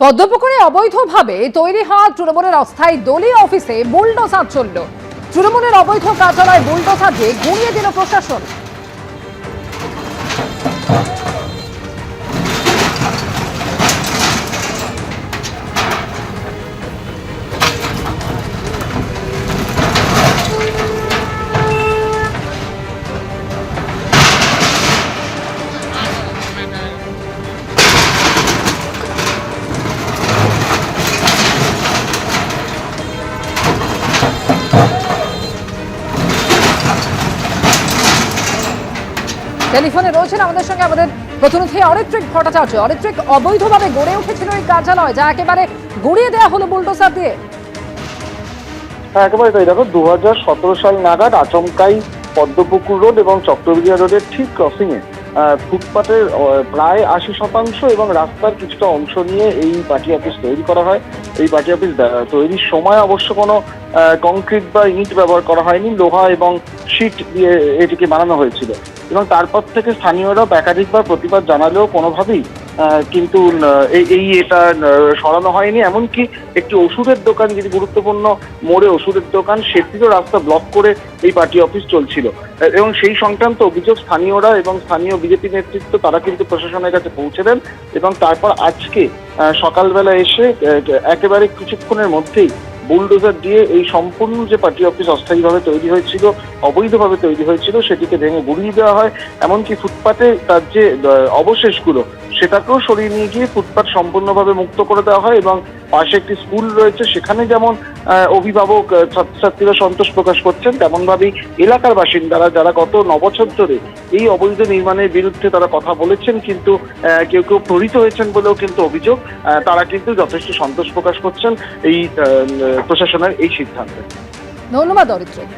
পদ্মপুকুরে অবৈধভাবে তৈরি হওয়া তৃণমূলের অস্থায়ী দলীয় অফিসে বুলডোজার চলল। তৃণমূলের অবৈধ কার্যালয় বুলডোজার দিয়ে গুঁড়িয়ে দিল প্রশাসন। টেলিফোনে রয়েছেন আমাদের সঙ্গে আমাদের প্রতিনিধি অরিত্রিক ভট্টাচার্য। অরিত্রিক, অবৈধভাবে গড়ে উঠেছিল এই কার্যালয়, যা একেবারে গুঁড়িয়ে দেওয়া হলো বুলডোজার দিয়ে। হ্যাঁ, একেবারে তাই। দেখো, 2017 সাল নাগাদ আচমকাই পদ্মপুকুর রোড এবং চক্রবিরিয়া রোডের ঠিক ক্রসিং এ ফুটপাতের প্রায় 80% এবং রাস্তার কিছুটা অংশ নিয়ে এই পার্টি অফিস তৈরি করা হয়। এই পার্টি অফিস তৈরির সময় অবশ্য কোনো কংক্রিট বা ইট ব্যবহার করা হয়নি, লোহা এবং শীট দিয়ে এটিকে বানানো হয়েছিল। এবং তারপর থেকে স্থানীয়রা একাধিকবার প্রতিবাদ জানালেও কোনোভাবেই কিন্তু এটা সরানো হয়নি। এমনকি একটি ওষুধের দোকান, যেটি গুরুত্বপূর্ণ মোড়ে ওষুধের দোকান, সেটিরও রাস্তা ব্লক করে এই পার্টি অফিস চলছিল। এবং সেই সংক্রান্ত অভিযোগ স্থানীয়রা এবং স্থানীয় বিজেপি নেতৃত্ব তারা কিন্তু প্রশাসনের কাছে পৌঁছে দেন। এবং তারপর আজকে সকালবেলা এসে একেবারে কিছুক্ষণের মধ্যেই বুলডোজার দিয়ে এই সম্পূর্ণ যে পার্টি অফিস অস্থায়ীভাবে তৈরি হয়েছিল, অবৈধভাবে তৈরি হয়েছিল, সেটিকে ভেঙে গুঁড়িয়ে দেওয়া হয়। এমনকি ফুটপাতে তার যে অবশেষগুলো সেটাকেও সরিয়ে নিয়ে গিয়ে ফুটপাত সম্পূর্ণভাবে মুক্ত করে দেওয়া হয়। এবং পাশে একটি স্কুল রয়েছে, সেখানে যেমন অভিভাবক ছাত্রছাত্রীরা সন্তোষ প্রকাশ করছেন, তেমনভাবেই এলাকার বাসিন্দারা যারা গত 9 বছর ধরে এই অবৈধ নির্মাণের বিরুদ্ধে তারা কথা বলেছেন, কিন্তু কেউ কেউ প্রহৃত হয়েছেন বলেও কিন্তু অভিযোগ, তারা কিন্তু যথেষ্ট সন্তোষ প্রকাশ করছেন এই প্রশাসনের এই সিদ্ধান্তে। ধন্যবাদ অরিত্রিক।